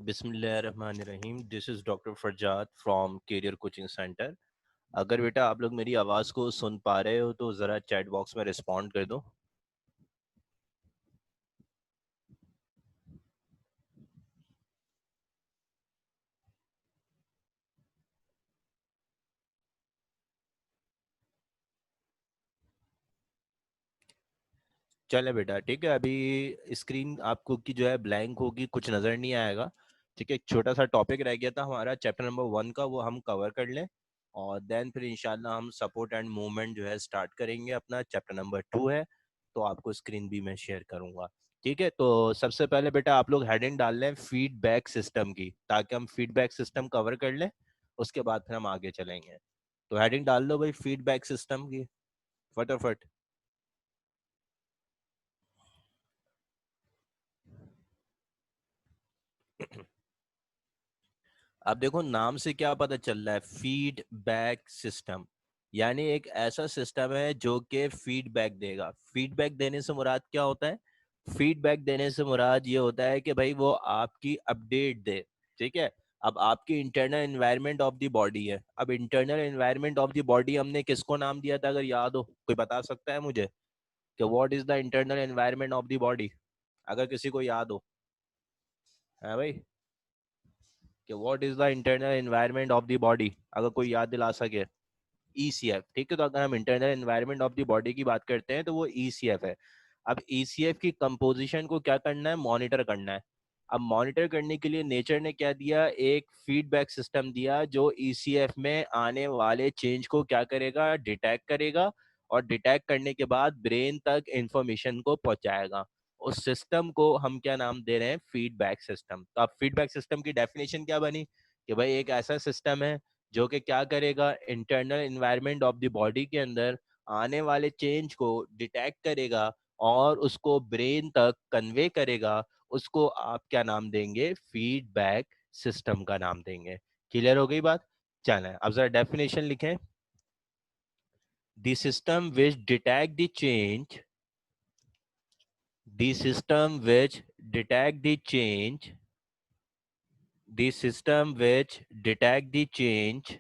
बिस्मिल्लाहिर्रहमानिर्रहीम। This is doctor Farzad from career coaching centre. अगर बेटा आप लोग मेरी आवाज़ को सुन पा रहे हो तो ज़रा चैट बॉक्स में रिस्पॉन्ड कर दो। चले बेटा, ठीक है। अभी स्क्रीन आपको की जो है ब्लैंक होगी, कुछ नज़र नहीं आएगा। ठीक है, एक छोटा सा टॉपिक रह गया था हमारा चैप्टर नंबर 1 का, वो हम कवर कर लें और देन फिर इंशाल्लाह हम सपोर्ट एंड मूवमेंट जो है स्टार्ट करेंगे। अपना चैप्टर नंबर 2 है, तो आपको स्क्रीन भी मैं शेयर करूंगा। ठीक है, तो सबसे पहले बेटा आप लोग हेडिंग डाल लें फीडबैक सिस्टम की, ताकि हम फीडबैक सिस्टम कवर कर लें, उसके बाद फिर हम आगे चलेंगे। तो हेडिंग डाल लो भाई फीडबैक सिस्टम की फटाफट। अब देखो नाम से क्या पता चल रहा है, फीडबैक सिस्टम, यानी एक ऐसा सिस्टम है जो कि फीडबैक देगा। फीडबैक देने से मुराद क्या होता है? फीडबैक देने से मुराद ये होता है कि भाई वो आपकी अपडेट दे। ठीक है, अब आपकी internal environment of the body है। अब internal environment of the body हमने किसको नाम दिया था, अगर याद हो कोई बता सकता है मुझे कि what is the internal environment of the body? अगर किसी को याद हो, है भाई, कि what is the internal environment of the body, अगर कोई याद दिला सके। ईसीएफ। ठीक है, तो अगर हम internal environment of the body की बात करते हैं तो वो ईसीएफ है। अब ईसीएफ की कंपोजिशन को क्या करना है, मॉनिटर करना है। अब मॉनिटर करने के लिए नेचर ने क्या दिया, एक फीडबैक सिस्टम दिया जो ईसीएफ में आने वाले चेंज को क्या करेगा, डिटेक्ट करेगा, और डिटेक्ट करने के बाद ब्रेन तक इंफॉर्मेशन को पहुंचाएगा। उस सिस्टम को हम क्या नाम दे रहे हैं, फीडबैक सिस्टम। तो अब फीडबैक सिस्टम की डेफिनेशन क्या बनी कि भाई एक ऐसा सिस्टम है जो कि क्या करेगा, internal environment of the body के अंदर आने वाले चेंज को डिटेक्ट करेगा और उसको ब्रेन तक कन्वे करेगा। उसको आप क्या नाम देंगे, फीडबैक सिस्टम का नाम देंगे। क्लियर हो गई बात? चलें अब जरा डेफिनेशन लिखें। The system which detect the change, the system which detect the change, the system which detect the change,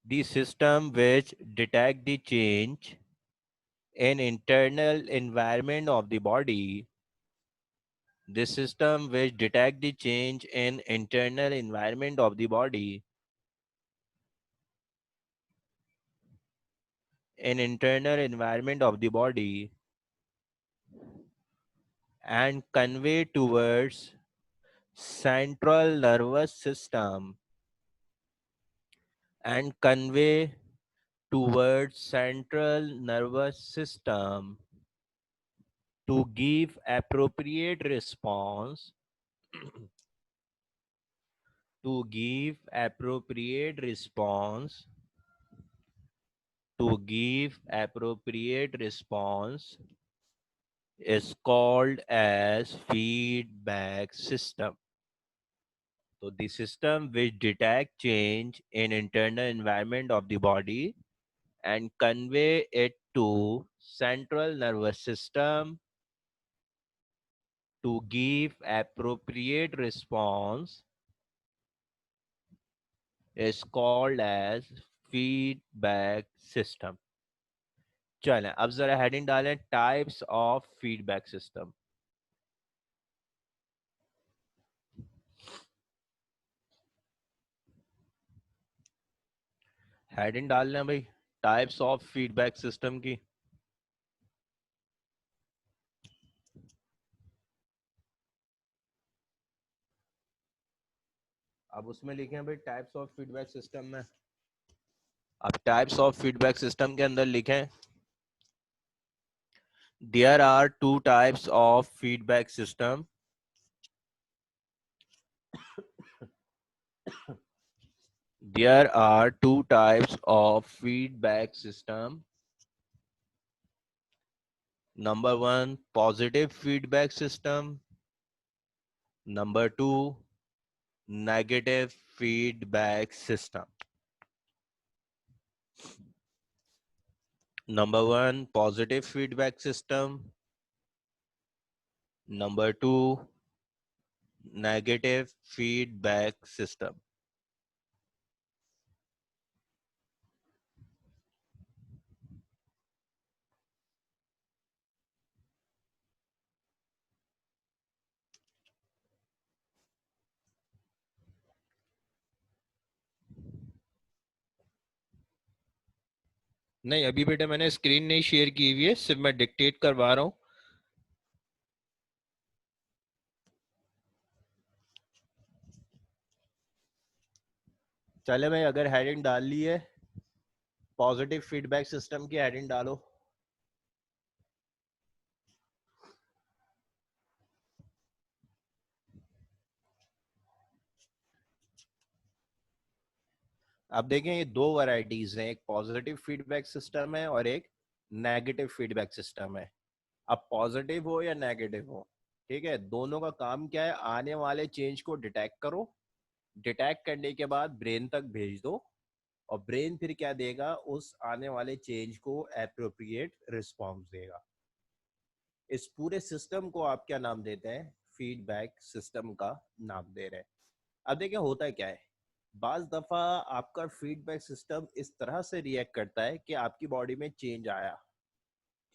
the system which detect the change in internal environment of the body, the system which detect the change in internal environment of the body, in internal environment of the body, and convey towards central nervous system, and convey towards central nervous system to give appropriate response, to give appropriate response, to give appropriate response is called as feedback system. So the system which detect change in internal environment of the body and convey it to central nervous system to give appropriate response is called as feedback system. चलें अब जरा heading डालें types of feedback system. Heading डाल लें भाई types of feedback system की। अब उसमें लिखें भाई टाइप्स ऑफ फीडबैक सिस्टम में, अब टाइप्स ऑफ फीडबैक सिस्टम के अंदर लिखें there are two types of feedback system, there are two types of feedback system. Number 1 positive feedback system, number 2 negative feedback system. Number 1 positive feedback system, number 2 negative feedback system. नहीं अभी बेटा मैंने screen नहीं share की हुई है, सिर्फ मैं डिक्टेट करवा रहा हूँ। चले भाई, अगर हेडिंग डाल ली है, पॉजिटिव फीडबैक सिस्टम की हेडिंग डालो। अब देखें ये दो वैरायटीज हैं, एक पॉजिटिव फीडबैक सिस्टम है और एक नेगेटिव फीडबैक सिस्टम है। अब पॉजिटिव हो या नेगेटिव हो, ठीक है, दोनों का काम क्या है, आने वाले चेंज को डिटेक्ट करो, डिटेक्ट करने के बाद ब्रेन तक भेज दो, और ब्रेन फिर क्या देगा, उस आने वाले चेंज को एप्रोप्रिएट रिस्पॉन्स देगा। इस पूरे सिस्टम को आप क्या नाम देते हैं, फीडबैक सिस्टम का नाम दे रहे हैं। अब देखिए होता क्या है, बाज दफा आपका फीडबैक सिस्टम इस तरह से रिएक्ट करता है कि आपकी बॉडी में चेंज आया,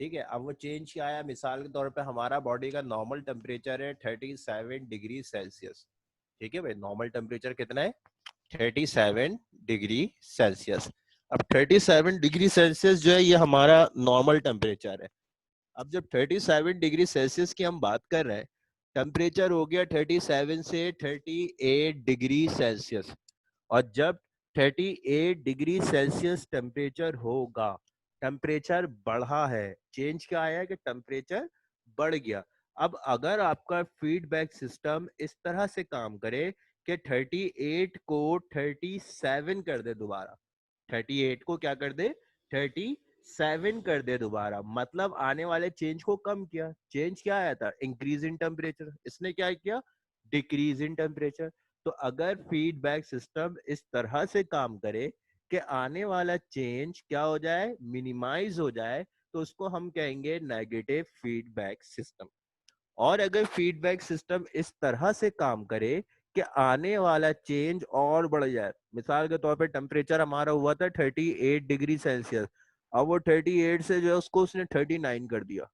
ठीक है। अब वो चेंज क्या आया, मिसाल के तौर पे हमारा बॉडी का नॉर्मल टेम्परेचर है 37 डिग्री सेल्सियस, ठीक है भाई, नॉर्मल टेम्परेचर कितना है, 37 डिग्री सेल्सियस। अब 37 डिग्री सेल्सियस जो है ये हमारा नॉर्मल टेम्परेचर है। अब जब 37 डिग्री सेल्सियस की हम बात कर रहे हैं, टेम्परेचर हो गया 37 से 38 डिग्री सेल्सियस, और जब 38 डिग्री सेल्सियस टेम्परेचर होगा, टेम्परेचर बढ़ा है, चेंज क्या आया कि टेम्परेचर बढ़ गया। अब अगर आपका फीडबैक सिस्टम इस तरह से काम करे कि 38 को 37 कर दे दोबारा, 38 को क्या कर दे, 37 कर दे दोबारा, मतलब आने वाले चेंज को कम किया। चेंज क्या आया था, इंक्रीज इन टेम्परेचर, इसने क्या किया, डिक्रीज इन टेम्परेचर। तो अगर फीडबैक सिस्टम इस तरह से काम करे कि आने वाला चेंज क्या हो जाए, मिनिमाइज हो जाए, तो उसको हम कहेंगे नेगेटिव फीडबैक सिस्टम। और अगर फीडबैक सिस्टम इस तरह से काम करे कि आने वाला चेंज और बढ़ जाए, मिसाल के तौर पे टेम्परेचर हमारा हुआ था 38 डिग्री सेल्सियस, अब वो 38 से जो है उसको उसने 39 कर दिया।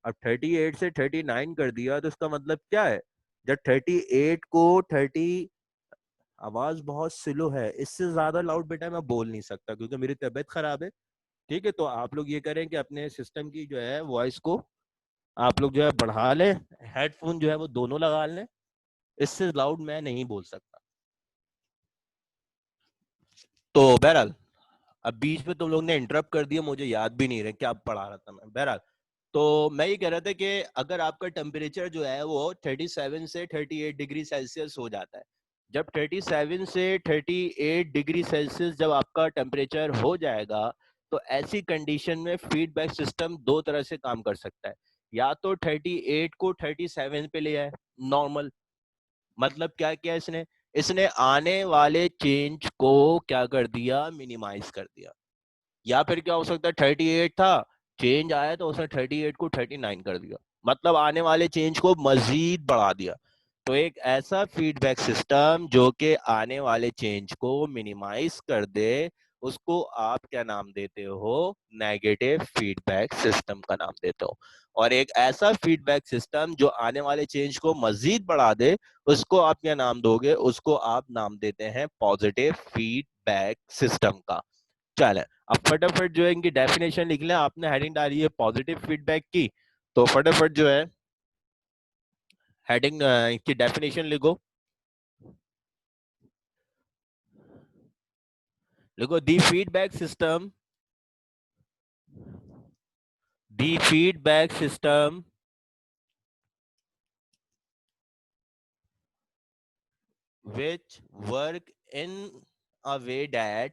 अब 38 से 39 कर दिया तो इसका मतलब क्या है, जब 38 को 30, आवाज बहुत स्लो है, इससे ज्यादा लाउड बेटा मैं बोल नहीं सकता क्योंकि मेरी तबीयत खराब है, ठीक है। तो आप लोग ये करें कि अपने सिस्टम की जो है वॉइस को आप लोग जो है बढ़ा लें, हेडफोन जो है वो दोनों लगा लें, इससे लाउड मैं नहीं बोल सकता। तो बहरहाल, अब बीच में तुम लोग ने इंटरप्ट कर दिया, मुझे याद भी नहीं रहा क्या पढ़ा रहा था मैं। बहरहाल, तो मैं ये कह रहा था कि अगर आपका टेम्परेचर जो है वो 37 से 38 डिग्री सेल्सियस हो जाता है, जब 37 से 38 डिग्री सेल्सियस जब आपका टेम्परेचर हो जाएगा, तो ऐसी कंडीशन में फीडबैक सिस्टम दो तरह से काम कर सकता है। या तो 38 को 37 पे ले आए, नॉर्मल, मतलब क्या किया इसने, इसने आने वाले चेंज को क्या कर दिया, मिनिमाइज कर दिया। या फिर क्या हो सकता है, 38 था, चेंज आया तो उसने 38 को 39 कर दिया, मतलब आने वाले चेंज को मजीद बढ़ा दिया। तो एक ऐसा फीडबैक सिस्टम जो कि आने वाले चेंज को मिनिमाइज कर दे, उसको आप क्या नाम देते हो, नेगेटिव फीडबैक सिस्टम का नाम देते हो। और एक ऐसा फीडबैक सिस्टम जो आने वाले चेंज को मजीद बढ़ा दे, उसको आप क्या नाम दोगे, उसको आप नाम देते हैं पॉजिटिव फीडबैक सिस्टम का। चले, अब फटाफट जो है इनकी डेफिनेशन लिख लें, आपने हेडिंग डाली है पॉजिटिव फीडबैक की, तो फटाफट जो है हेडिंग की डेफिनेशन लिखो। लिखो, the feedback system which work in a way that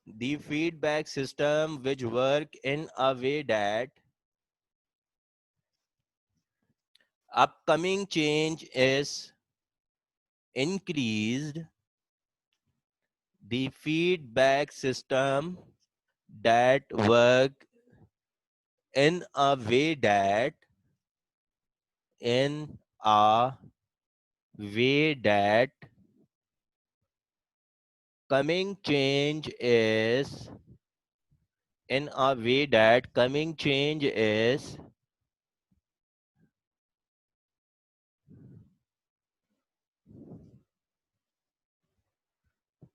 the feedback system which work in a way that upcoming change is increased, the feedback system that work in a way that in a way that coming change is in a way that coming change is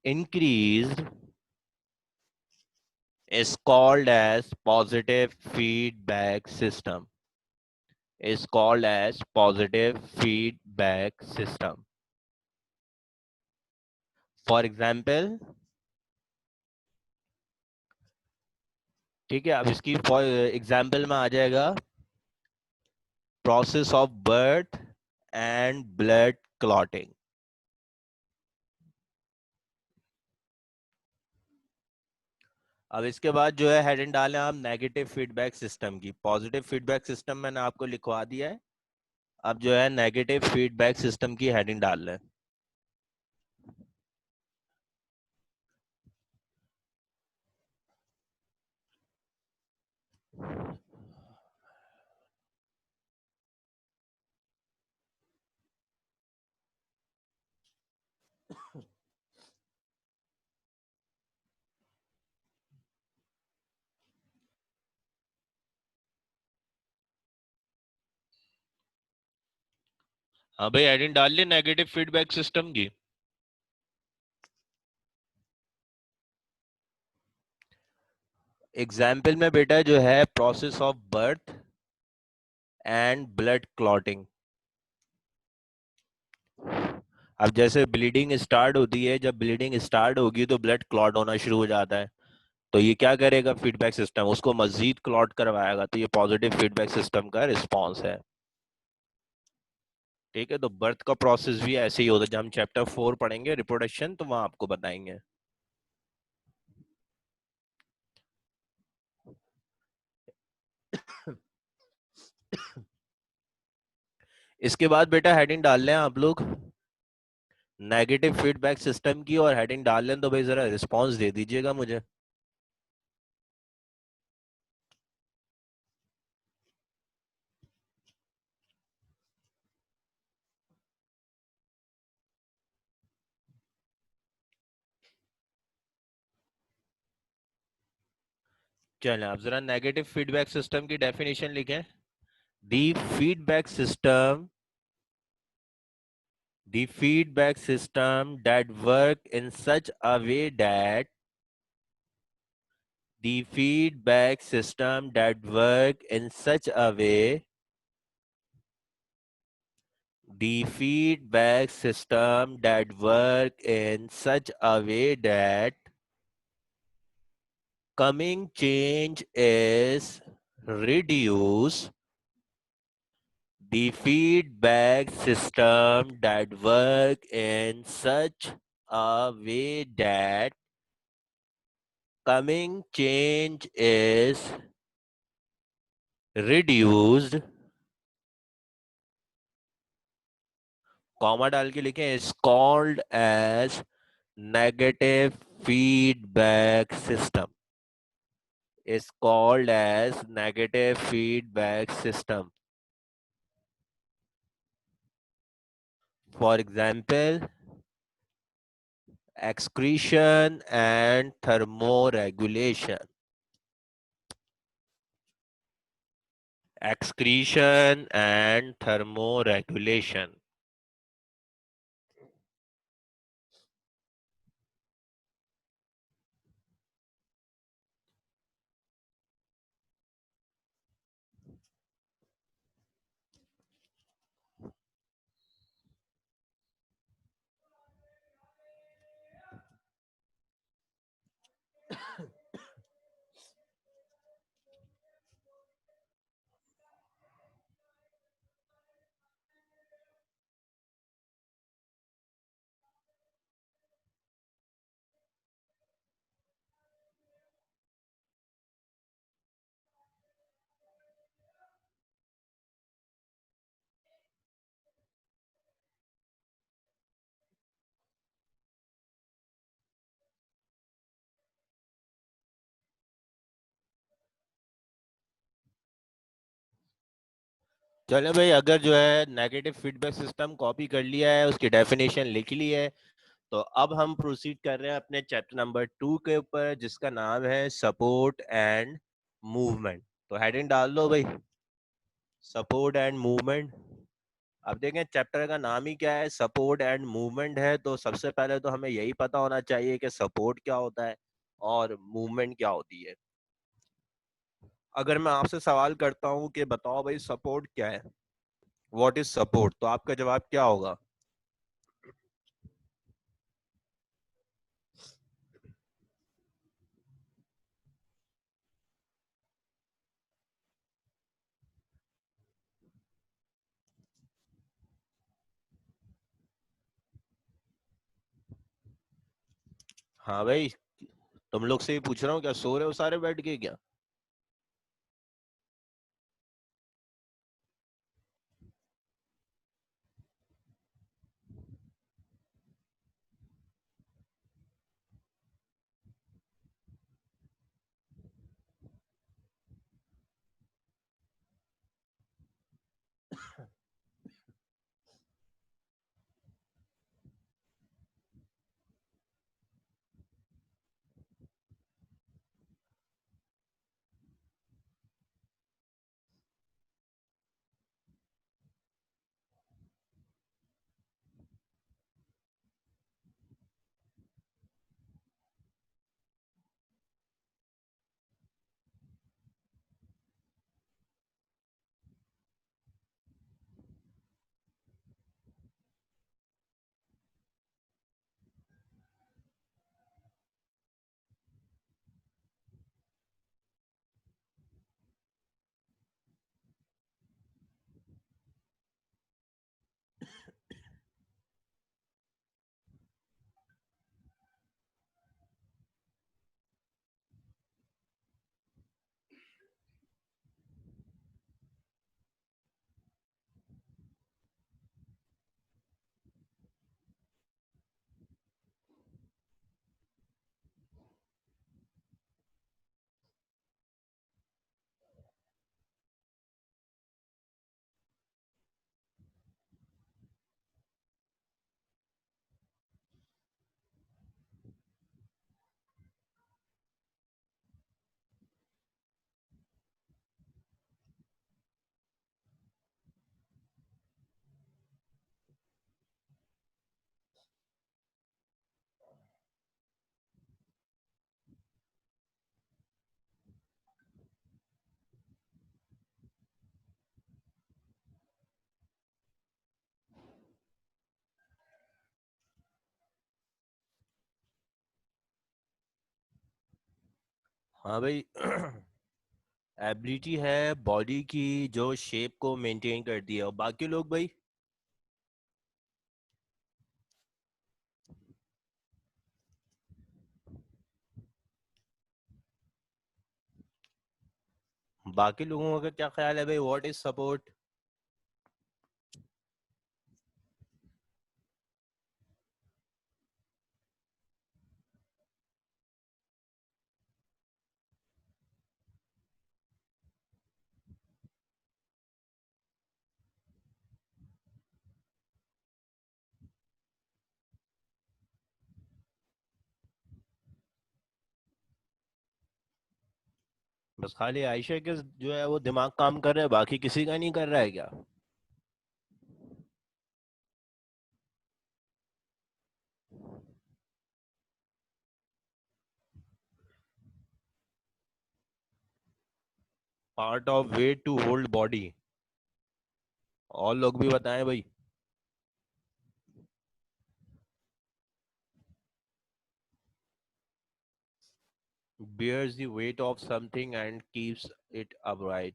increased is called as positive feedback system. Is called as positive feedback system. For example, ठीक है, अब इसकी for example में आ जाएगा process of birth and blood clotting. अब इसके बाद जो है हेडिंग डालें आप नेगेटिव फीडबैक सिस्टम की. पॉजिटिव फीडबैक सिस्टम मैंने आपको लिखवा दिया है. अब जो है नेगेटिव फीडबैक सिस्टम की हेडिंग डाल लें. हाँ भाई, हेडिंग डाल ली नेगेटिव फीडबैक सिस्टम की. एग्जाम्पल में बेटा जो है process of birth and blood clotting. अब जैसे ब्लीडिंग स्टार्ट होती है, जब ब्लीडिंग स्टार्ट होगी तो ब्लड क्लॉट होना शुरू हो जाता है. तो ये क्या करेगा फीडबैक सिस्टम, उसको मजीद क्लॉट करवाएगा. तो ये पॉजिटिव फीडबैक सिस्टम का रिस्पॉन्स है. ठीक है, तो बर्थ का प्रोसेस भी ऐसे ही होता है. जब हम चैप्टर 4 पढ़ेंगे रिप्रोडक्शन, तो वहां आपको बताएंगे. इसके बाद बेटा हेडिंग डाल लें आप लोग नेगेटिव फीडबैक सिस्टम की, और हेडिंग डाल लें तो भाई जरा रिस्पॉन्स दे दीजिएगा मुझे. चलें, आप जरा नेगेटिव फीडबैक सिस्टम की डेफिनेशन लिखें. The feedback system the feedback system that work in such a way that the feedback system that work in such a way the feedback system that work in such a way that coming change is reduced. The feedback system that work in such a way that coming change is reduced. Comma डाल के लिखें is called as negative feedback system. Is called as negative feedback system. For example, excretion and thermoregulation. Excretion and thermoregulation. चलो भाई, अगर जो है negative feedback system copy कर लिया है, उसकी डेफिनेशन लिख ली है, तो अब हम प्रोसीड कर रहे हैं अपने चैप्टर नंबर 2 के ऊपर, जिसका नाम है सपोर्ट एंड मूवमेंट। तो हेडिंग डाल दो भाई, सपोर्ट एंड मूवमेंट। अब देखें, चैप्टर का नाम ही क्या है, सपोर्ट एंड मूवमेंट है, तो सबसे पहले तो हमें यही पता होना चाहिए कि सपोर्ट क्या होता है और मूवमेंट क्या होती है। अगर मैं आपसे सवाल करता हूं कि बताओ भाई सपोर्ट क्या है, व्हाट इज सपोर्ट, तो आपका जवाब क्या होगा? हाँ भाई, तुम लोग से ही पूछ रहा हूँ, क्या सो रहे हो सारे बैठ के क्या? हाँ भाई, एबिलिटी है बॉडी की जो शेप को मेंटेन करती है, और बाकी लोग भाई, बाकी लोगों का क्या ख्याल है भाई, व्हाट इज सपोर्ट? बस खाली आयशा के जो है वो दिमाग काम कर रहा है, बाकी किसी का नहीं कर रहा है क्या? Part of weight to hold body. और लोग भी बताएं भाई। bears the weight of something and keeps it upright।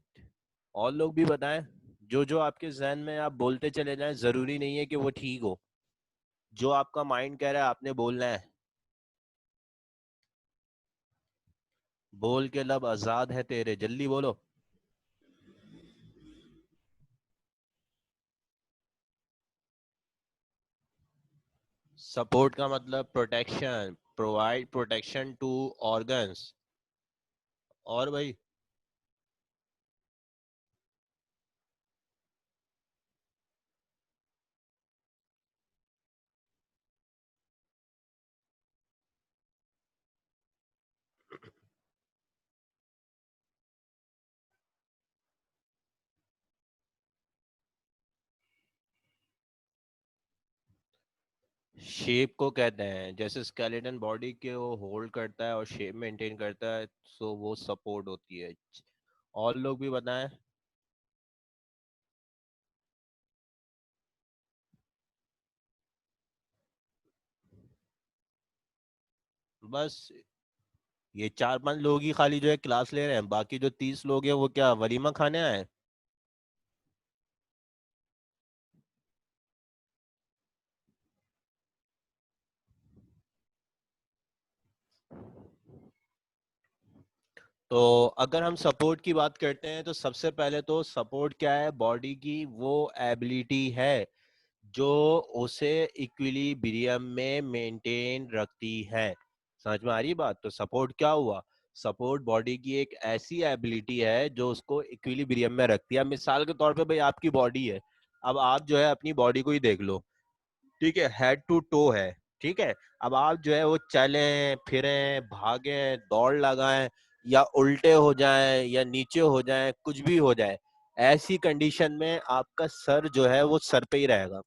और लोग भी बताएं। जो जो आपके जहन में आप बोलते चले जाएं, जरूरी नहीं है कि वो ठीक हो। जो आपका माइंड कह रहा है आपने बोलना है। बोल के लब आजाद है तेरे, जल्दी बोलो। सपोर्ट का मतलब protection, provide protection to organs. और भाई, शेप को कहते हैं, जैसे स्केलेटन बॉडी के वो होल्ड करता है और शेप मेंटेन करता है, सो वो सपोर्ट होती है। और लोग भी बताएं। बस ये 4-5 लोग ही खाली जो है क्लास ले रहे हैं, बाकी जो 30 लोग हैं वो क्या वलीमा खाने आए हैं? तो अगर हम सपोर्ट की बात करते हैं तो सबसे पहले तो सपोर्ट क्या है, बॉडी की वो एबिलिटी है जो उसे इक्विलिब्रियम में मेंटेन रखती है। समझ में आ रही बात? तो सपोर्ट क्या हुआ? सपोर्ट बॉडी की एक ऐसी एबिलिटी है जो उसको इक्विलिब्रियम में रखती है। मिसाल के तौर पे भाई आपकी बॉडी है, अब आप जो है अपनी बॉडी को ही देख लो, ठीक है, हेड टू टो है, ठीक है। अब आप जो है वो चलें फिरें भागें दौड़ लगाएं या उल्टे हो जाएं या नीचे हो जाएं कुछ भी हो जाए, ऐसी कंडीशन में आपका सर जो है वो सर पे ही रहेगा।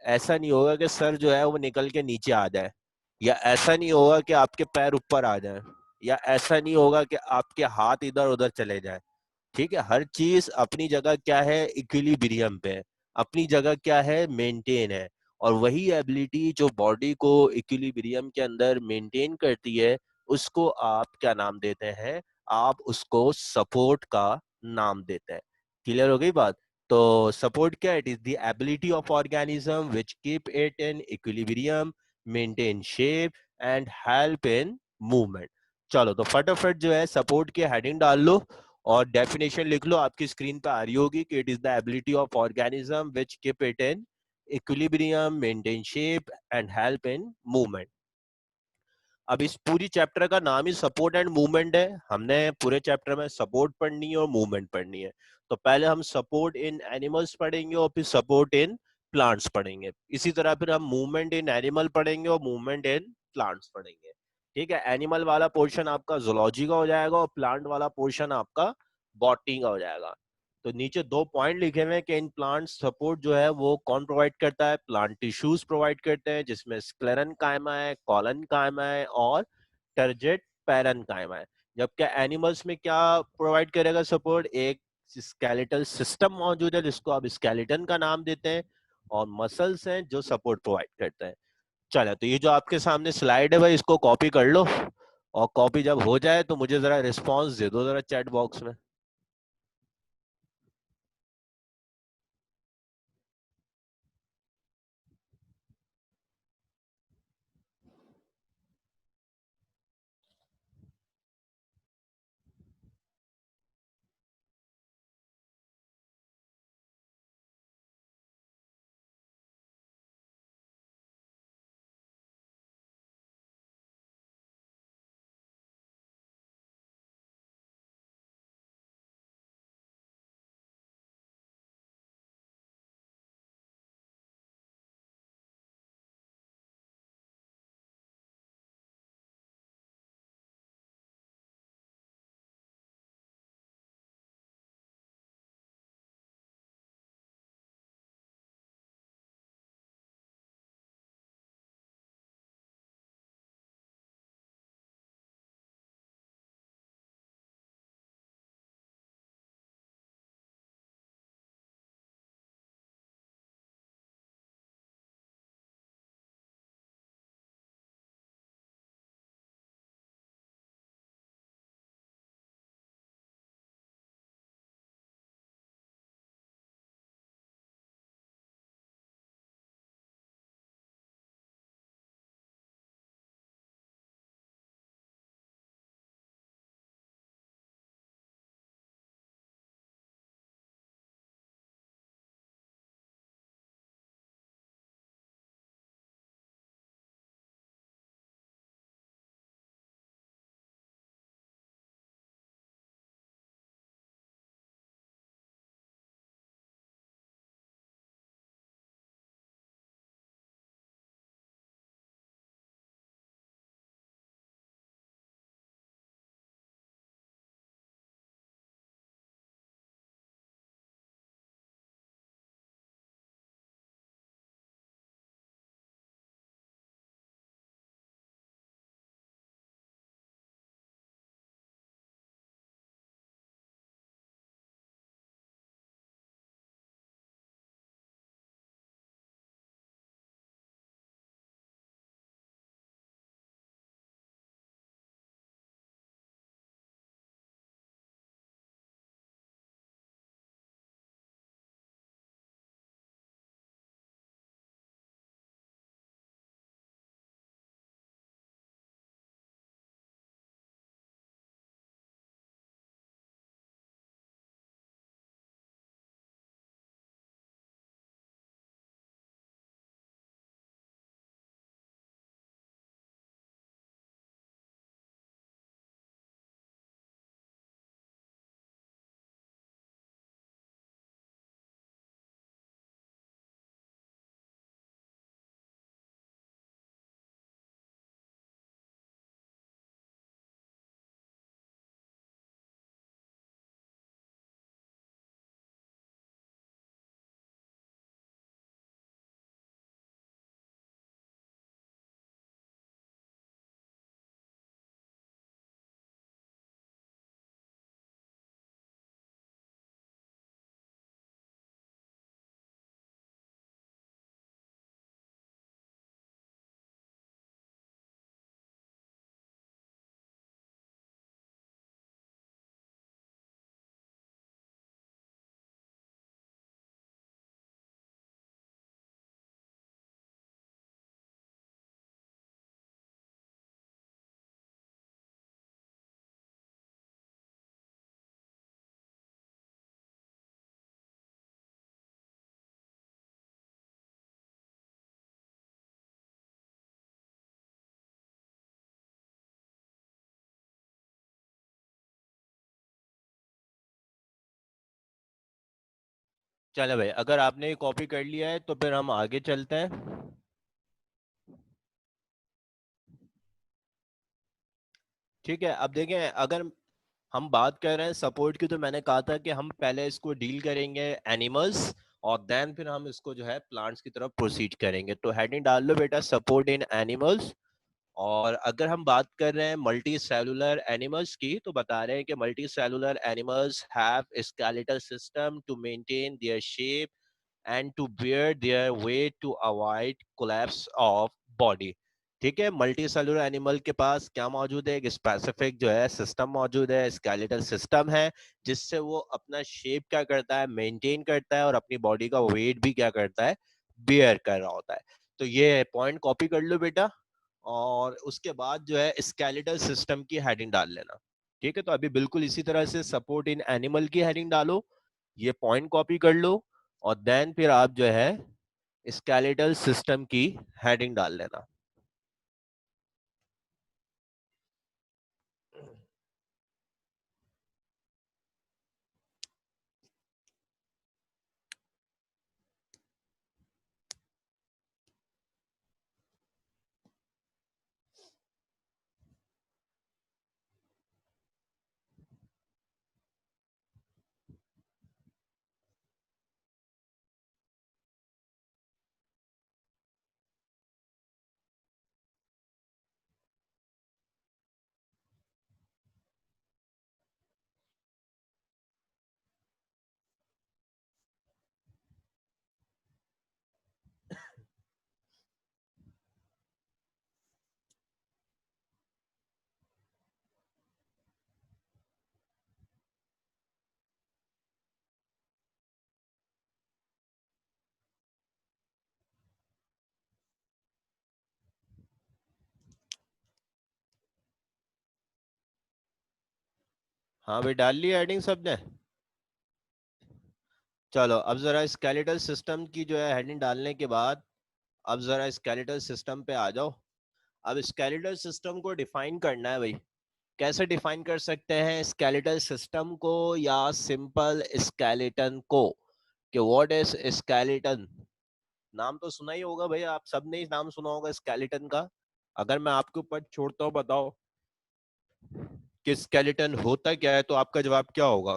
ऐसा नहीं होगा कि सर जो है वो निकल के नीचे आ जाए, या ऐसा नहीं होगा कि आपके पैर ऊपर आ जाए, या ऐसा नहीं होगा कि आपके हाथ इधर उधर चले जाए। ठीक है, हर चीज अपनी जगह क्या है, इक्विलिब्रियम पे है, अपनी जगह क्या है, मेंटेन है। और वही एबिलिटी जो बॉडी को इक्विलिब्रियम के अंदर मेंटेन करती है, उसको आप क्या नाम देते हैं? आप उसको सपोर्ट का नाम देते हैं। क्लियर हो गई बात? तो सपोर्ट क्या? It is the ability of organism which keep it in equilibrium, maintain shape and help in movement. चलो तो फटाफट जो है सपोर्ट की हेडिंग डाल लो और डेफिनेशन लिख लो, आपकी स्क्रीन पे आ रही होगी कि it is the ability of organism which keep it in equilibrium, maintain shape and help in movement. अब इस पूरी चैप्टर का नाम ही सपोर्ट एंड मूवमेंट है। हमने पूरे चैप्टर में सपोर्ट पढ़नी है और मूवमेंट पढ़नी है। तो पहले हम सपोर्ट इन एनिमल्स पढ़ेंगे और फिर सपोर्ट इन प्लांट्स पढ़ेंगे। इसी तरह फिर हम मूवमेंट इन एनिमल पढ़ेंगे और मूवमेंट इन प्लांट्स पढ़ेंगे। ठीक है, एनिमल वाला पोर्शन आपका जूलॉजी का हो जाएगा और प्लांट वाला पोर्शन आपका बॉटनी का हो जाएगा। तो नीचे 2 पॉइंट लिखे हुए हैं कि इन प्लांट सपोर्ट जो है वो कौन प्रोवाइड करता है? प्लांट टिश्यूज प्रोवाइड करते हैं, जिसमें स्क्लेरन कायमा है, कॉलन कायमा है और टर्जेट पैरन कायमा है। जबकि एनिमल्स में क्या प्रोवाइड करेगा सपोर्ट? एक स्केलेटल सिस्टम मौजूद है जिसको आप स्केलेटन का नाम देते हैं, और मसल्स हैं जो सपोर्ट प्रोवाइड करते हैं। चलो तो ये जो आपके सामने स्लाइड है भाई, इसको कॉपी कर लो, और कॉपी जब हो जाए तो मुझे जरा रिस्पॉन्स दे दो जरा चैट बॉक्स में। चलो भाई, अगर आपने ये कॉपी कर लिया है तो फिर हम आगे चलते हैं। ठीक है, अब देखें, अगर हम बात कर रहे हैं सपोर्ट की, तो मैंने कहा था कि हम पहले इसको डील करेंगे एनिमल्स, और देन फिर हम इसको जो है प्लांट्स की तरफ प्रोसीड करेंगे। तो हेडिंग डाल लो बेटा, सपोर्ट इन एनिमल्स। और अगर हम बात कर रहे हैं मल्टी सेलुलर एनिमल्स की, तो बता रहे हैं कि multicellular animals have skeletal system to maintain their shape and to bear their weight to avoid collapse of body। ठीक है, मल्टी सेलुलर एनिमल के पास क्या मौजूद है, एक स्पेसिफिक जो है सिस्टम मौजूद है, स्केलेटल सिस्टम है, जिससे वो अपना शेप क्या करता है, मेंटेन करता है, और अपनी बॉडी का वेट भी क्या करता है, बियर कर रहा होता है। तो ये पॉइंट कॉपी कर लो बेटा, और उसके बाद जो है स्केलेटल सिस्टम की हेडिंग डाल लेना। ठीक है, तो अभी बिल्कुल इसी तरह से सपोर्ट इन एनिमल की हेडिंग डालो, ये पॉइंट कॉपी कर लो, और देन फिर आप जो है स्केलेटल सिस्टम की हेडिंग डाल लेना। हाँ भाई, डाल ली हेडिंग सबने। चलो अब जरा स्केलेटल सिस्टम की जो है हेडिंग डालने के बाद, अब जरा स्केलेटल सिस्टम पे आ जाओ। अब स्केलेटल सिस्टम को डिफाइन करना है भाई। कैसे डिफाइन कर सकते हैं स्केलेटल सिस्टम को, या सिंपल स्केलेटन को, कि व्हाट इज स्केलेटन। नाम तो सुना ही होगा भाई, आप सबने ही नाम सुना होगा स्केलेटन का। अगर मैं आपके ऊपर छोड़ता हूँ, बताओ कि स्केलेटन होता क्या है, तो आपका जवाब क्या होगा?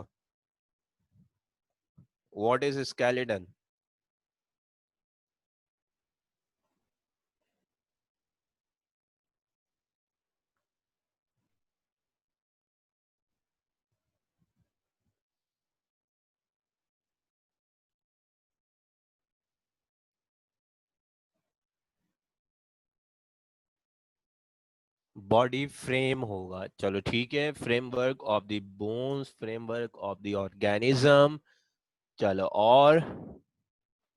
What is skeleton? Body frame होगा। चलो ठीक है, framework of the bones, framework of the organism. चलो, और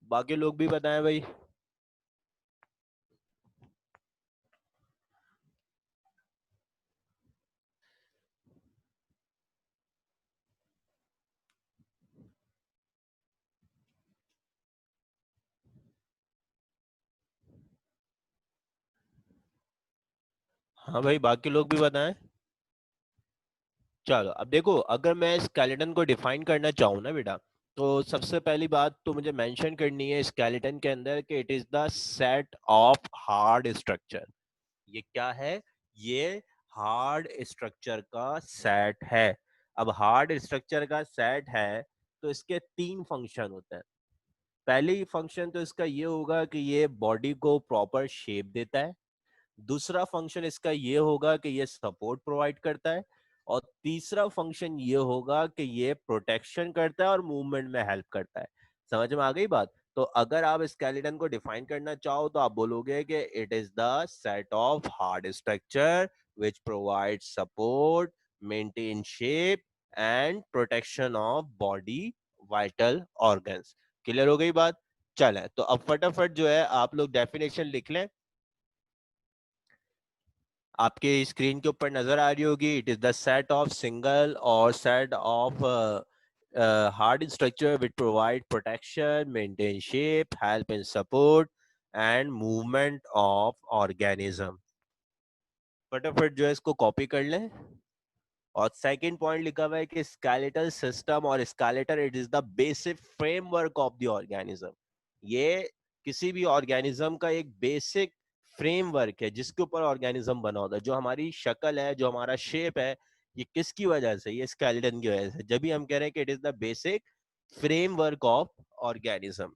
बाकी लोग भी बताएं भाई। हाँ भाई, बाकी लोग भी बताएं। चलो अब देखो, अगर मैं स्केलेटन को डिफाइन करना चाहूँ ना बेटा, तो सबसे पहली बात तो मुझे मेंशन करनी है स्केलेटन के अंदर कि it is the set of hard structure. ये क्या है? ये हार्ड स्ट्रक्चर का सेट है। अब हार्ड स्ट्रक्चर का सेट है, तो इसके तीन फंक्शन होते हैं। पहली फंक्शन तो इसका ये होगा कि ये बॉडी को प्रॉपर शेप देता है। दूसरा फंक्शन इसका ये होगा कि ये सपोर्ट प्रोवाइड करता है। और तीसरा फंक्शन ये होगा कि ये प्रोटेक्शन करता है और मूवमेंट में हेल्प करता है। समझ में आ गई बात? तो अगर आप स्केलेटन को डिफाइन करना चाहो, तो आप बोलोगे कि it is the set of hard structure which provide support, maintain shape and protection of body vital organs. Clear हो गई बात? चले, तो अब फटाफट जो है आप लोग डेफिनेशन लिख लें। आपके स्क्रीन के ऊपर नजर आ रही होगी। It is the set of single और set of hard structure which provide protection, maintain shape, help in support and movement of organism. फटाफट जो है इसको कॉपी कर लें, और सेकंड पॉइंट लिखा हुआ है कि स्केलेटल सिस्टम और skeletal it is the basic framework of the organism. ये किसी भी ऑर्गेनिज्म का एक बेसिक फ्रेमवर्क है जिसके ऊपर ऑर्गेनिज्म बना होता है। जो हमारी शक्ल है, जो हमारा शेप है, ये किसकी वजह से? ये स्केलेटन की वजह से। जब भी हम कह रहे हैं कि it is the basic framework of organism.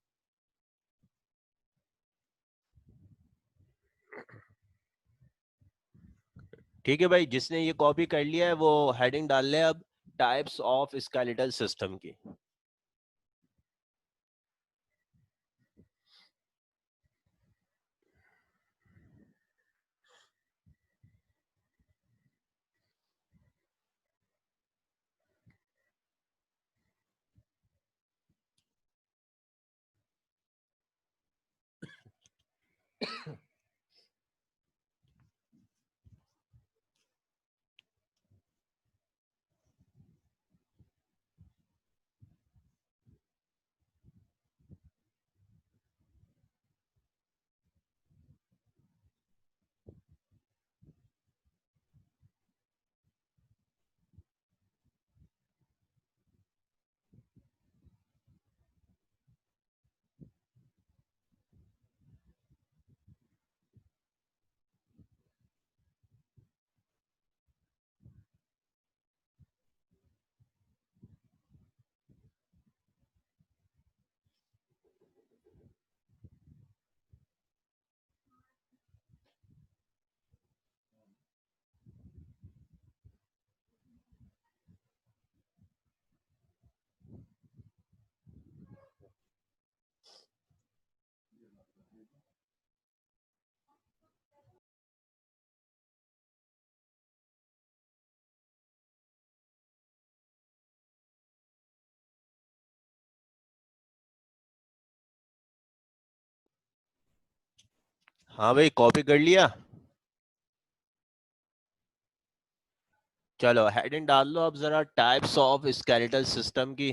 ठीक है भाई, जिसने ये कॉपी कर लिया है वो हेडिंग डाल ले अब, टाइप्स ऑफ स्केलेटल सिस्टम की। हाँ भाई, कॉपी कर लिया? चलो हेडिंग डाल लो अब जरा, टाइप्स ऑफ स्केलेटल सिस्टम की।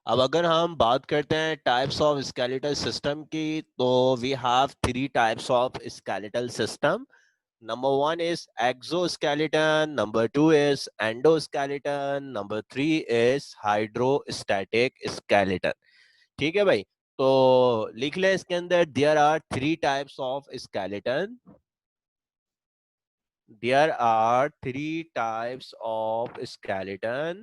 अब अगर हम बात करते हैं टाइप्स ऑफ स्केलेटल सिस्टम की, तो we have three types of skeletal system. Number one is exoskeleton, number two is endoskeleton, number three is hydrostatic skeleton. ठीक है भाई, तो लिख ले इसके अंदर, there are three types of skeleton. There are three types of skeleton.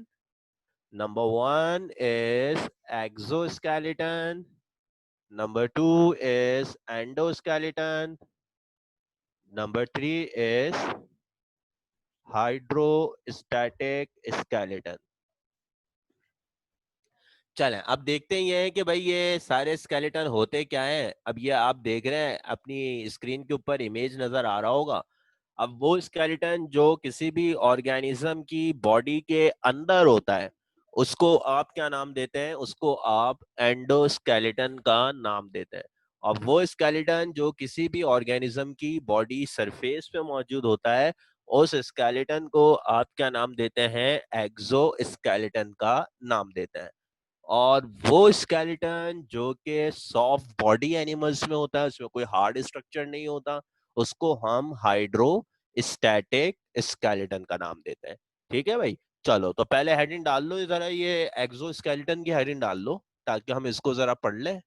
Number one is exoskeleton. Number two is endoskeleton. Number three is hydrostatic skeleton. चलें अब देखते हैं ये है कि भाई ये सारे स्केलेटन होते क्या हैं। अब ये आप देख रहे हैं अपनी स्क्रीन के ऊपर इमेज नजर आ रहा होगा। अब वो स्केलेटन जो किसी भी ऑर्गेनिज्म की बॉडी के अंदर होता है, उसको आप क्या नाम देते हैं? उसको आप एंडोस्केलेटन का नाम देते हैं। और वो स्केलेटन जो किसी भी ऑर्गेनिज्म की बॉडी सरफेस पे मौजूद होता है, उस स्केलेटन को आप क्या नाम देते हैं? एक्सोस्केलेटन का नाम देते हैं। और वो स्केलेटन जो कि सॉफ्ट बॉडी एनिमल्स में होता है, उसमें कोई हार्ड स्ट्रक्चर नहीं होता, उसको हम हाइड्रोस्टैटिक स्केलेटन का नाम देते हैं। ठीक है भाई, चलो तो पहले हेडिंग डाल लो जरा, ये एक्सोस्केलेटन की हेडिंग डाल लो ताकि हम इसको जरा पढ़ लें।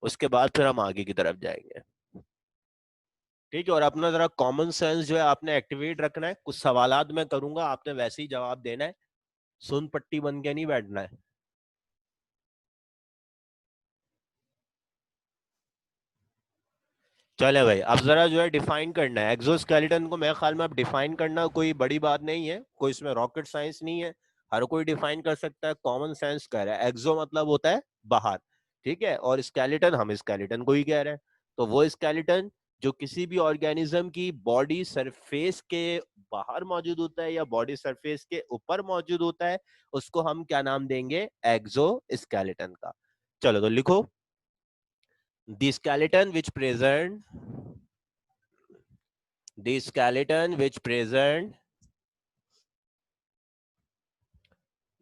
उसके बाद फिर हम आगे की तरफ जाएंगे। ठीक है, और अपना जरा कॉमन सेंस जो है आपने एक्टिवेट रखना है। कुछ सवालात मैं करूंगा, आपने वैसे ही जवाब देना है, सुन पट्टी बन के नहीं बैठना है। चले भाई, अब जरा जो है डिफाइन करना है एक्सोस्केलेटन को। मेरे ख्याल में अब डिफाइन करना कोई बड़ी बात नहीं है, कोई इसमें रॉकेट साइंस नहीं है, हर कोई डिफाइन कर सकता है। कॉमन सेंस कह रहा है, एक्सो मतलब होता है बाहर, ठीक है, और स्केलेटन हम स्केलेटन को ही कह रहे हैं। तो वो स्केलेटन जो किसी भी ऑर्गेनिज्म की बॉडी सरफेस के बाहर मौजूद होता है या बॉडी सरफेस के ऊपर मौजूद होता है, उसको हम क्या नाम देंगे? एक्सो स्केलेटन का। चलो तो लिखो, the skeleton which present the skeleton which present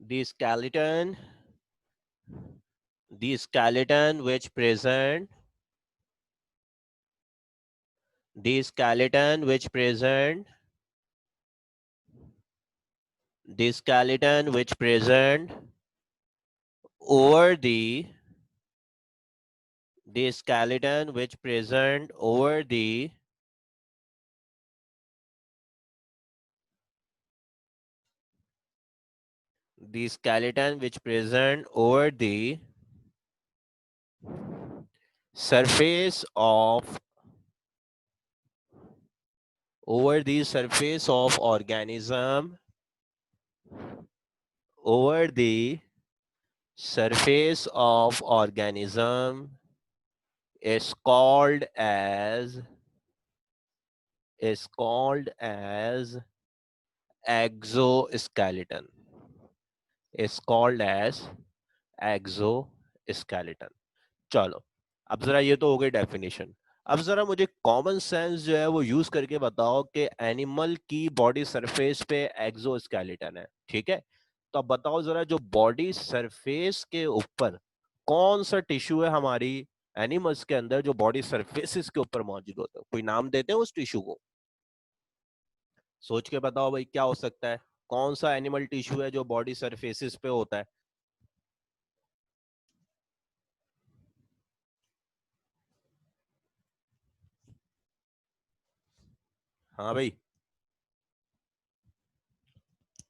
the skeleton the skeleton which present the skeleton which present The skeleton which present over the skeleton which present over the skeleton which present surface of over the surface of organism over the surface of organism is called as exoskeleton is called as exoskeleton. चलो, अब जरा ये तो हो गई definition. अब जरा मुझे कॉमन सेंस जो है वो यूज करके बताओ कि एनिमल की बॉडी सरफेस पे एक्सोस्केलेटन है, ठीक है? तो अब बताओ जरा, जो बॉडी सरफेस के ऊपर कौन सा टिश्यू है हमारी एनिमल्स के अंदर जो बॉडी सरफेसिस के ऊपर मौजूद होता है? कोई नाम देते हैं उस टिश्यू को? सोच के बताओ भाई, क्या हो सकता है? कौन सा एनिमल टिश्यू है जो बॉडी सरफेसिस पे होता है? हाँ भाई,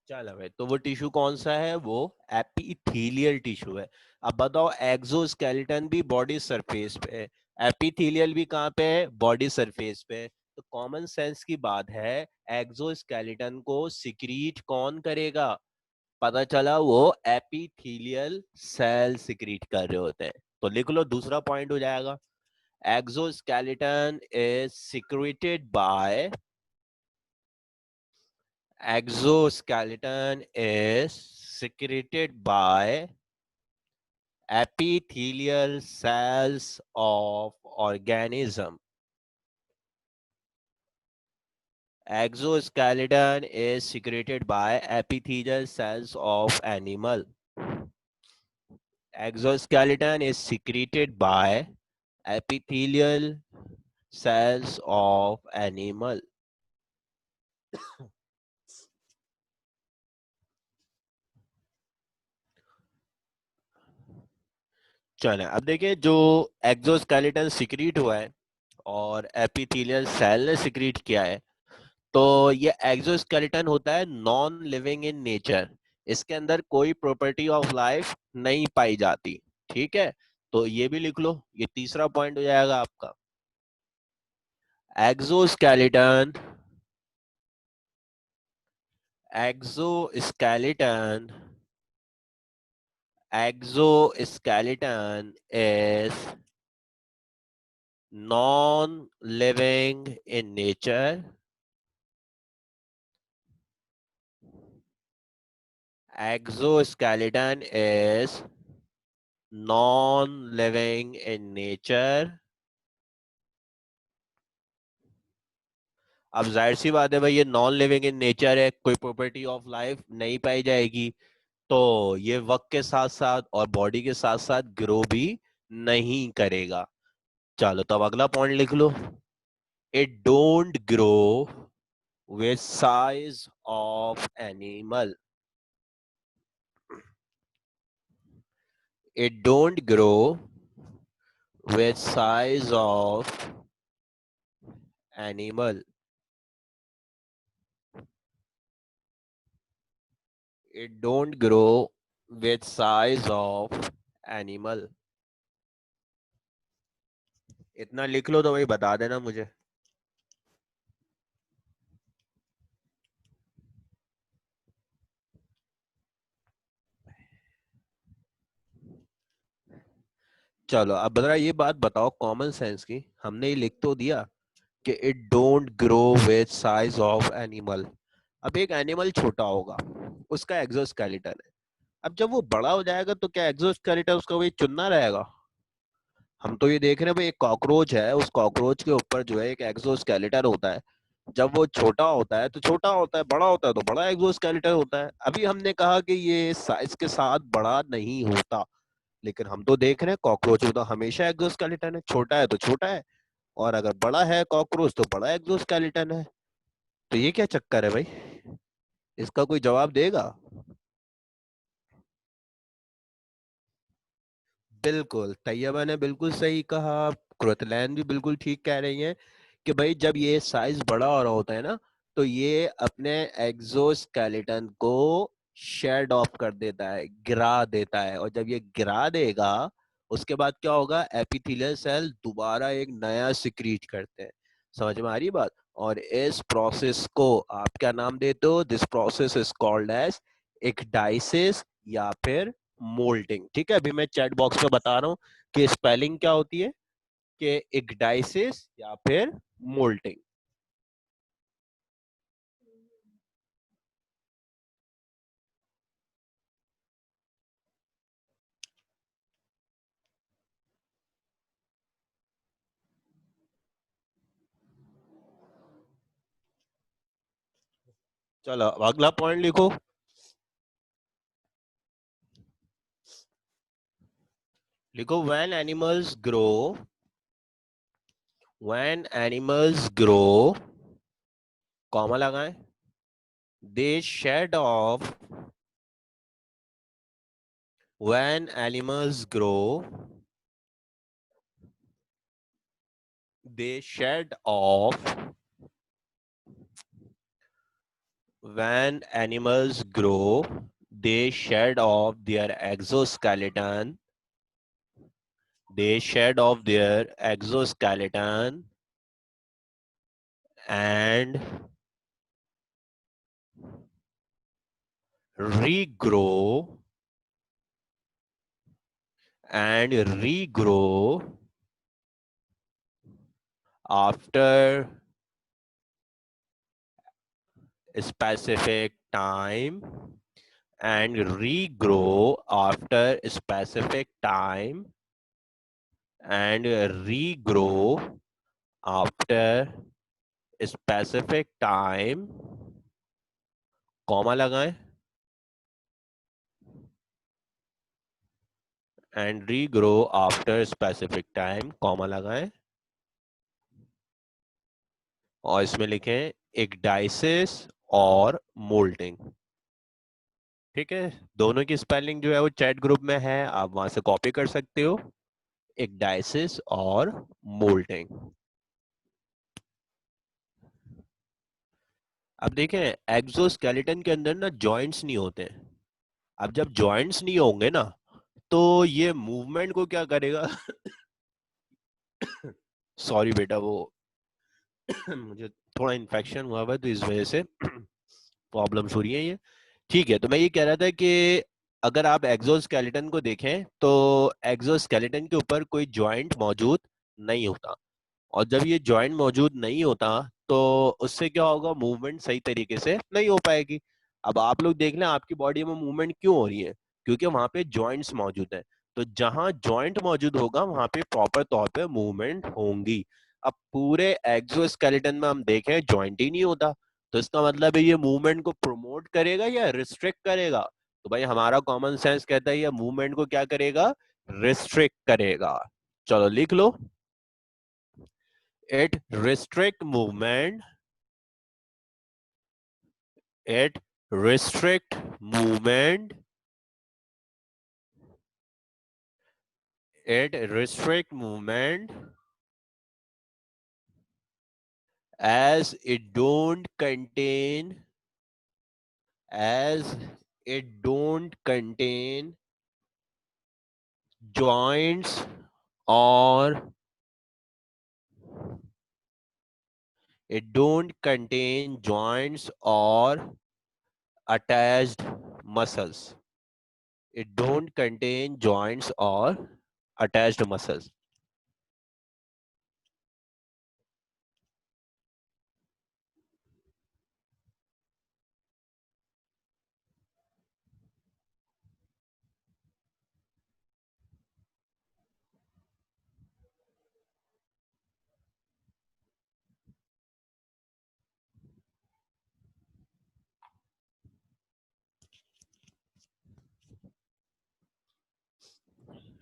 चल भाई, तो वो टिश्यू कौन सा है? वो एपिथेलियल टिश्यू है। अब बताओ, एक्सोस्केलेटन भी बॉडी सरफेस पे है, एपिथेलियल भी कहाँ पे है? बॉडी सरफेस पे है। तो कॉमन सेंस की बात है, एक्सोस्केलेटन को सिक्रीट कौन करेगा? पता चला वो एपिथेलियल सेल सिक्रीट कर रहे होते हैं। तो लिख लो, दूसरा पॉइंट हो जाएगा। Exoskeleton is secreted by exoskeleton is secreted by epithelial cells of organism. Exoskeleton is secreted by epithelial cells of animal. Exoskeleton is secreted by epithelial cells of animal. चले, अब देखिए, जो एक्सोस्केलेटन सिक्रीट हुआ है और epithelial cell ने secrete किया है, तो ये एक्सोस्केलेटन होता है नॉन लिविंग इन नेचर। इसके अंदर कोई प्रॉपर्टी ऑफ लाइफ नहीं पाई जाती, ठीक है? तो ये भी लिख लो, ये तीसरा पॉइंट हो जाएगा आपका। Exoskeleton exoskeleton exoskeleton is non living in nature. Exoskeleton is non-living in nature. अब जाहिर सी बात है भाई, ये नॉन लिविंग इन नेचर है, कोई प्रॉपर्टी ऑफ लाइफ नहीं पाई जाएगी, तो ये वक्त के साथ साथ और बॉडी के साथ साथ ग्रो भी नहीं करेगा। चलो, तब अगला पॉइंट लिख लो। It don't grow with size of animal. It don't grow with size of animal. It don't grow with size of animal. इतना लिख लो तो भाई बता देना मुझे। चलो, अब जरा ये बात बताओ कॉमन सेंस की, हमने ये लिख तो दिया कि it don't grow with size of animal. अब एक एनिमल छोटा होगा, उसका एक्सोस्केलेटन है। अब जब वो बड़ा हो जाएगा तो क्या एक्सोस्केलेटन उसका वही चुनना रहेगा? हम तो ये देख रहे हैं भाई, एक कॉकरोच है, उस कॉकरोच के ऊपर जो है एक एक्सोस्केलेटन होता है। जब वो छोटा होता है तो छोटा होता है, बड़ा होता है तो बड़ा एक्सोस्केलेटन होता है। अभी हमने कहा कि ये साइज के साथ बड़ा नहीं होता, लेकिन हम तो देख रहे हैं कॉकरोच में तो हमेशा एक्सोस्केलेटन है, छोटा है तो छोटा है, और अगर बड़ा है कॉकरोच तो बड़ा एक्सोस्केलेटन है। तो ये क्या चक्कर है भाई? इसका कोई जवाब देगा? बिल्कुल, तैयबा ने बिल्कुल सही कहा। क्रोतलैन भी बिल्कुल ठीक कह रही हैं कि भाई जब ये साइज बड़ा हो रहा होता है ना, तो ये अपने एग्जोस्केलेटन को शेड ऑफ कर देता है, गिरा देता है। और जब ये गिरा देगा, उसके बाद क्या होगा, एपिथेलियल सेल दोबारा एक नया सिक्रीट करते हैं। समझ में आ रही बात? और इस प्रोसेस को आप क्या नाम देते हो? This process is called as ecdysis या फिर मोल्टिंग। ठीक है, अभी मैं चैट बॉक्स में बता रहा हूँ कि स्पेलिंग क्या होती है, कि इग्डाइसिस या फिर मोल्टिंग। चलो अब अगला पॉइंट लिखो। लिखो, व्हेन एनिमल्स ग्रो, कॉमा लगाएं, they shed off, when animals grow they shed off, when animals grow, they shed off their exoskeleton. They shed off their exoskeleton and regrow and regrow after a specific time and regrow after a specific time and regrow after a specific time, comma लगाएं, and regrow after specific time, comma लगाएं, और इसमें लिखें इग्डाइसिस और moulting. ठीक है, दोनों की स्पेलिंग जो है वो चैट ग्रुप में है, आप वहां से कॉपी कर सकते हो, इग्डाइसिस और मोल्टिंग। अब देखें, एक्सोस्केलेटन के अंदर ना जॉइंट्स नहीं होते। अब जब जॉइंट्स नहीं होंगे ना, तो ये मूवमेंट को क्या करेगा? सॉरी बेटा, वो मुझे थोड़ा इन्फेक्शन हुआ हुआ है, तो इस वजह से प्रॉब्लम्स हो रही है ये। ठीक है, तो मैं ये कह रहा था कि अगर आप एक्सोस्केलेटन को देखें, तो एक्सोस्केलेटन के ऊपर कोई जॉइंट मौजूद नहीं होता। और जब ये जॉइंट मौजूद नहीं होता, तो उससे क्या होगा, मूवमेंट सही तरीके से नहीं हो पाएगी। अब आप लोग देख लें, आपकी बॉडी में मूवमेंट क्यों हो रही है? क्योंकि वहां पे जॉइंट्स मौजूद हैं। तो जहां जॉइंट मौजूद होगा, वहां पे प्रॉपर तौर पे मूवमेंट होंगी। अब पूरे एक्सोस्केलेटन में हम देखें, जॉइंट ही नहीं होता, तो इसका मतलब है ये मूवमेंट को प्रमोट करेगा या रिस्ट्रिक्ट करेगा? तो भाई हमारा कॉमन सेंस कहता है ये मूवमेंट को क्या करेगा, रिस्ट्रिक्ट करेगा। चलो लिख लो, it restrict movement, it restrict movement, it restrict movement as it don't contain, as it don't contain joints or it don't contain joints or attached muscles. It don't contain joints or attached muscles.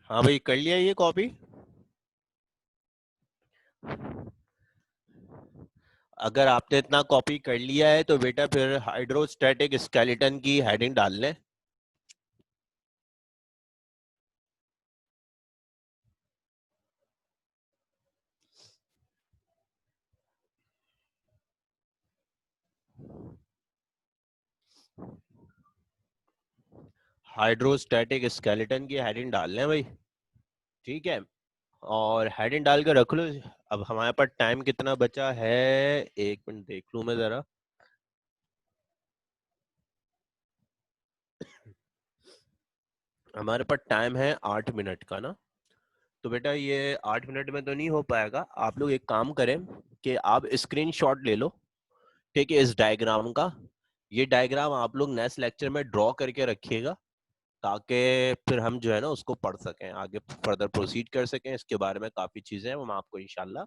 हाँ भाई, कर लिया ये copy? अगर आपने इतना copy कर लिया है तो बेटा फिर हाइड्रोस्टैटिक स्केलेटन की हेडिंग डाल लें। हाइड्रोस्टैटिक स्केलेटन की हेडिंग डाल लें भाई। ठीक है, और हेडिंग डाल के रख लो। अब हमारे पास टाइम कितना बचा है, एक मिनट देख लूं मैं जरा। हमारे पास टाइम है 8 मिनट का ना। तो बेटा ये 8 मिनट में तो नहीं हो पाएगा। आप लोग एक काम करें कि आप स्क्रीनशॉट ले लो, ठीक है, इस डायग्राम का। ये डायग्राम आप लोग नेक्स्ट लेक्चर में ड्रॉ करके रखिएगा, ताकि फिर हम जो है ना उसको पढ़ सकें, आगे फर्दर प्रोसीड कर सकें। इसके बारे में काफी चीजें हैं, वो मैं आपको इंशाल्लाह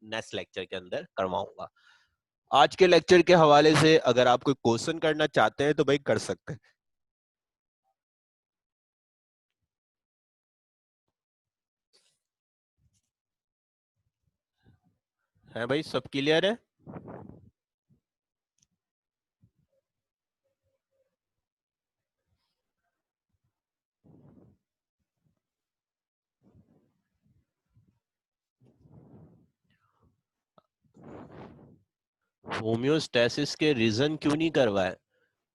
नेक्स्ट लेक्चर के अंदर करवाऊंगा। आज के लेक्चर के हवाले से अगर आप कोई क्वेश्चन करना चाहते हैं तो भाई कर सकते हैं भाई। सब क्लियर है? होम्योस्टैसिस के रीजन क्यों नहीं करवाए?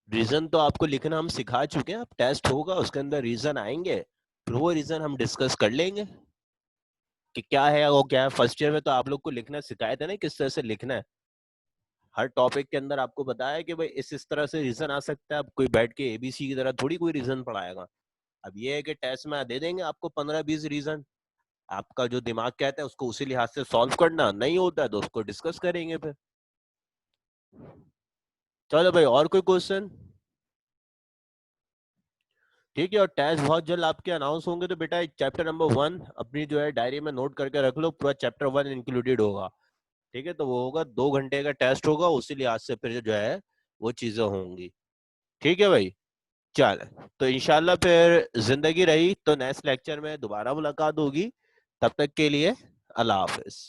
रीजन तो आपको लिखना हम सिखा चुके हैं। अब टेस्ट होगा, उसके अंदर रीजन आएंगे, फिर वो रीजन हम डिस्कस कर लेंगे कि क्या है वो क्या है। फर्स्ट ईयर में तो आप लोग को लिखना सिखाए थे ना, किस तरह से लिखना है। हर टॉपिक के अंदर आपको बताया कि भाई इस तरह से रीजन आ सकता है। अब कोई बैठ के एबीसी की तरह थोड़ी कोई रीजन पढ़ाएगा। अब ये है कि टेस्ट में दे देंगे आपको 15-20 रीजन, आपका जो दिमाग कहता है उसको उसी लिहाज से सॉल्व करना, नहीं होता है तो उसको डिस्कस करेंगे फिर। चलो भाई, और कोई क्वेश्चन? ठीक है, और टेस्ट बहुत जल्द आपके अनाउंस होंगे, तो बेटा चैप्टर नंबर 1 अपनी जो है डायरी में नोट करके रख लो, पूरा चैप्टर 1 इंक्लूडेड होगा। ठीक है, तो वो होगा 2 घंटे का टेस्ट होगा, उसी लिहाज से फिर जो है वो चीजें होंगी। ठीक है भाई, चल। तो इंशाल्लाह फिर जिंदगी रही तो नेक्स्ट लेक्चर में दोबारा मुलाकात होगी। तब तक के लिए अल्लाह हाफिज।